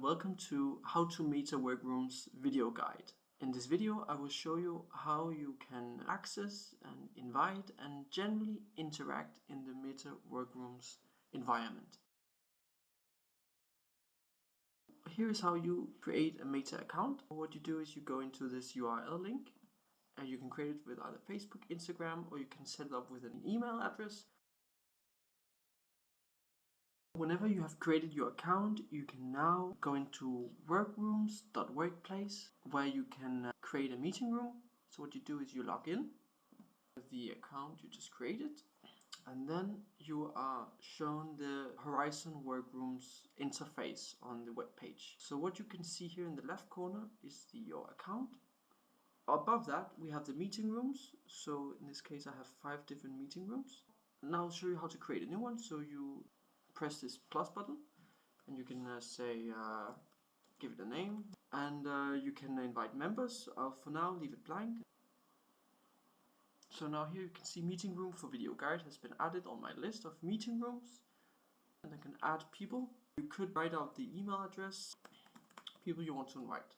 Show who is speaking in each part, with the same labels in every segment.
Speaker 1: welcome to How to Meta Workrooms video guide. In this video, I will show you how you can access and invite and generally interact in the Meta Workrooms environment. Here is how you create a Meta account. What you do is you go into this URL link and you can create it with either Facebook, Instagram, or you can set it up with an email address. Whenever you have created your account, you can now go into workrooms.workplace where you can create a meeting room. So what you do is you log in with the account you just created, and then you are shown the Horizon Workrooms interface on the web page. So what you can see here in the left corner is your account. Above that we have the meeting rooms. So in this case I have 5 different meeting rooms. Now I'll show you how to create a new one. So you press this plus button and you can give it a name, and you can invite members. For now leave it blank. So now here you can see meeting room for video guide has been added on my list of meeting rooms, and I can add people. You could write out the email address, people you want to invite.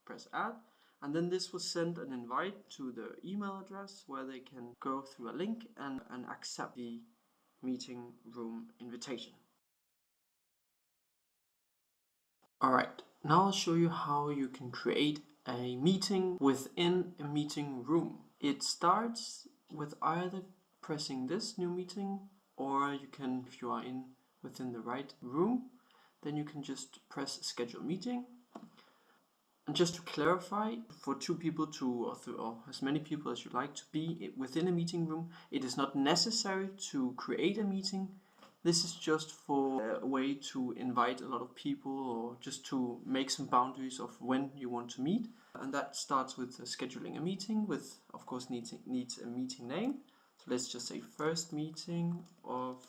Speaker 1: Press add, and then this will send an invite to the email address where they can go through a link and accept the meeting room invitation. Alright, now I'll show you how you can create a meeting within a meeting room. It starts with either pressing this new meeting, or you can, if you are within the right room, then you can just press schedule meeting. And just to clarify, for 2 people or as many people as you like to be within a meeting room, it is not necessary to create a meeting. This is just for a way to invite a lot of people, or just to make some boundaries of when you want to meet. And that starts with scheduling a meeting, with, of course, needs a meeting name. So let's just say first meeting of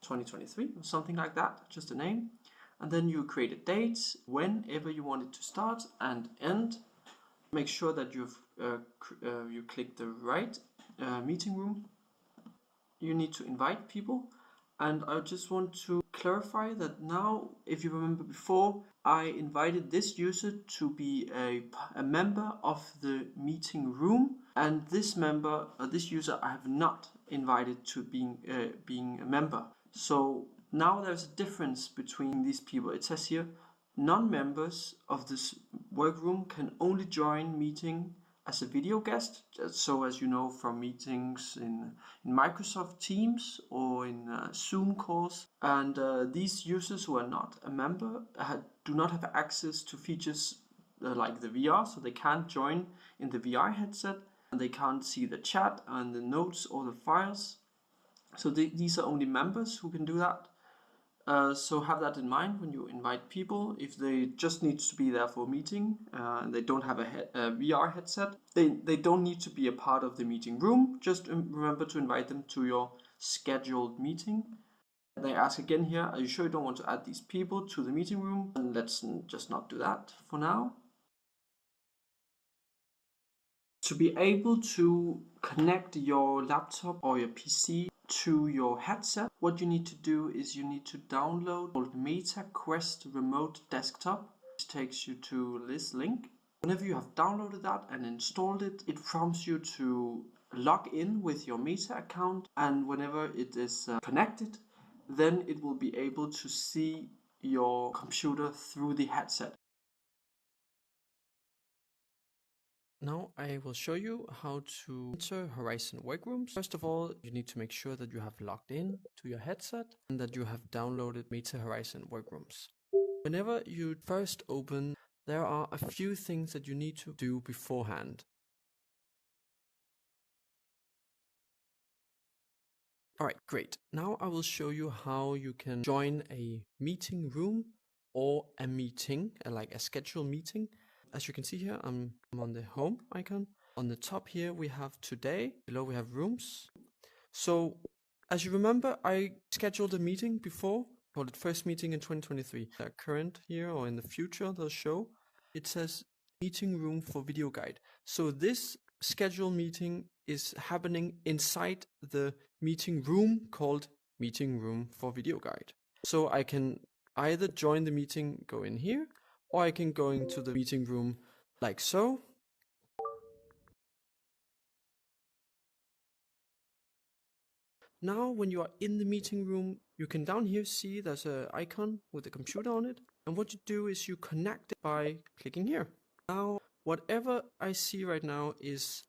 Speaker 1: 2023 or something like that, just a name. And then you create a date whenever you want it to start and end. Make sure that you click the right meeting room. You need to invite people, and I just want to clarify that now, if you remember before, I invited this user to be a member of the meeting room, and this user I have not invited to being a member. So now there's a difference between these people. It says here, non-members of this workroom can only join meeting as a video guest. So as you know from meetings in Microsoft Teams or in Zoom calls. And these users who are not a member do not have access to features like the VR, so they can't join in the VR headset, and they can't see the chat and the notes or the files. So these are only members who can do that. So have that in mind when you invite people. If they just need to be there for a meeting and they don't have a VR headset, they don't need to be a part of the meeting room. Just remember to invite them to your scheduled meeting. They ask again here, are you sure you don't want to add these people to the meeting room? And let's just not do that for now. To be able to connect your laptop or your PC to your headset, what you need to do is you need to download the Meta Quest Remote Desktop. This takes you to this link. Whenever you have downloaded that and installed it, it prompts you to log in with your Meta account, and whenever it is connected, then it will be able to see your computer through the headset. Now I will show you how to enter Horizon Workrooms. First of all, you need to make sure that you have logged in to your headset and that you have downloaded Meta Horizon Workrooms. Whenever you first open, there are a few things that you need to do beforehand. Alright, great. Now I will show you how you can join a meeting room or a meeting, like a scheduled meeting. As you can see here, I'm on the home icon. On the top here, we have today. Below we have rooms. So as you remember, I scheduled a meeting before, called it first meeting in 2023. Current here or in the future, they'll show. It says meeting room for video guide. So this scheduled meeting is happening inside the meeting room called meeting room for video guide. So I can either join the meeting, go in here, or I can go into the meeting room like so. Now, when you are in the meeting room, you can down here see there's an icon with a computer on it. And what you do is you connect it by clicking here. Now, whatever I see right now is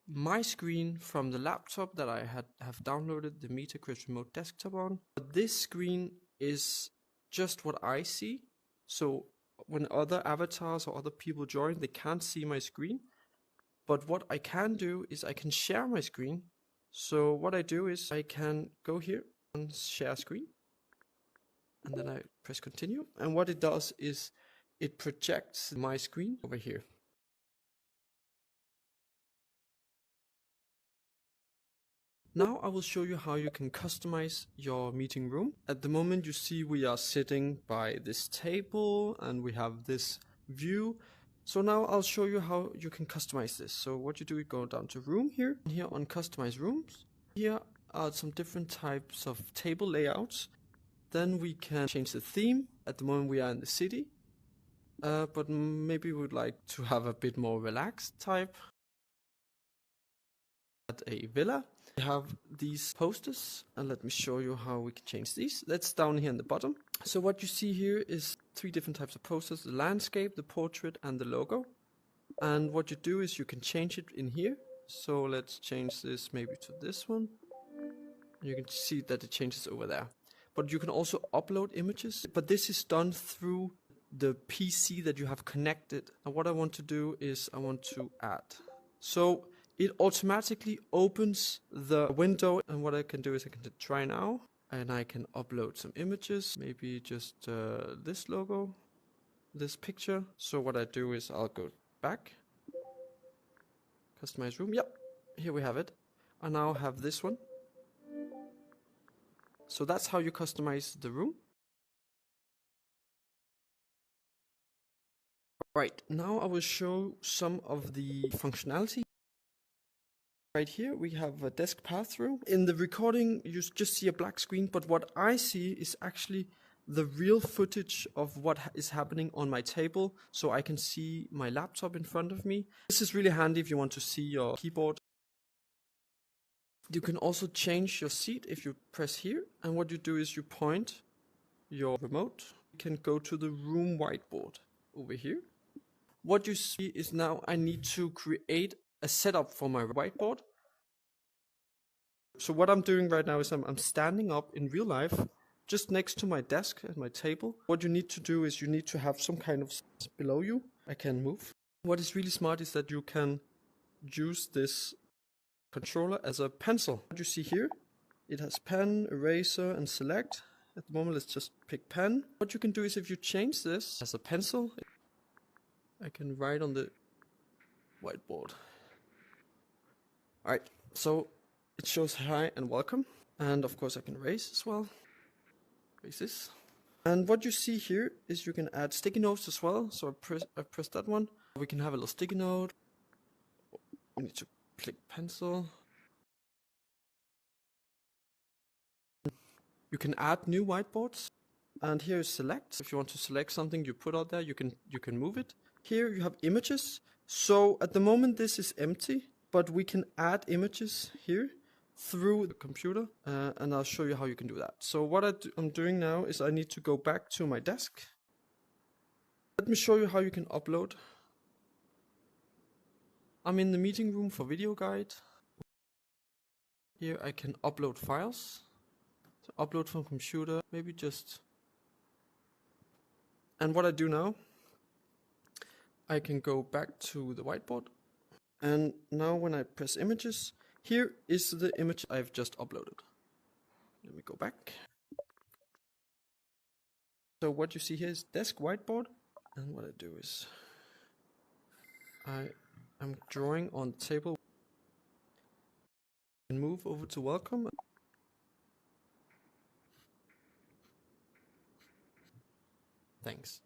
Speaker 1: my screen from the laptop that I have downloaded the MetaCrypt Remote Desktop on. But this screen is just what I see. So when other avatars or other people join, they can't see my screen. But what I can do is I can share my screen. So what I do is I can go here and share screen. And then I press continue. And what it does is it projects my screen over here. Now I will show you how you can customize your meeting room. At the moment you see we are sitting by this table and we have this view. So now I'll show you how you can customize this. So what you do is go down to room here, and here on customize rooms. Here are some different types of table layouts. Then we can change the theme. At the moment we are in the city, but maybe we would like to have a bit more relaxed type. At a villa, we have these posters, and let me show you how we can change these. That's down here in the bottom. So what you see here is 3 different types of posters: the landscape, the portrait, and the logo. And what you do is you can change it in here. So let's change this maybe to this one. You can see that it changes over there. But you can also upload images, but this is done through the PC that you have connected. And what I want to do is I want to add. So it automatically opens the window, and what I can do is I can try now, and I can upload some images, maybe just this logo, this picture. So what I do is I'll go back, customize room. Yep, here we have it. I now have this one. So that's how you customize the room. Right, now I will show some of the functionality. Right here we have a desk pass-through. In the recording you just see a black screen, but what I see is actually the real footage of what is happening on my table, so I can see my laptop in front of me. This is really handy if you want to see your keyboard. You can also change your seat if you press here, and what you do is you point your remote. You can go to the room whiteboard over here. What you see is now I need to create a setup for my whiteboard. So what I'm doing right now is I'm standing up in real life just next to my desk and my table. What you need to do is you need to have some kind of space below you. I can move. What is really smart is that you can use this controller as a pencil. What you see here, it has pen, eraser, and select. At the moment let's just pick pen. What you can do is if you change this as a pencil, I can write on the whiteboard. Alright, so it shows hi and welcome, and of course I can erase as well. Erase this. And what you see here is you can add sticky notes as well. So I press that one. We can have a little sticky note. We need to click pencil. You can add new whiteboards, and here is select. If you want to select something you put out there, you can move it. Here you have images. So at the moment this is empty, but we can add images here through the computer, and I'll show you how you can do that. So what I'm doing now is I need to go back to my desk. Let me show you how you can upload. I'm in the meeting room for video guide. Here I can upload files. So upload from computer, maybe just. And what I do now, I can go back to the whiteboard. And now when I press images, here is the image I've just uploaded. Let me go back. So what you see here is desk whiteboard. And what I do is I'm drawing on the table and move over to welcome. Thanks.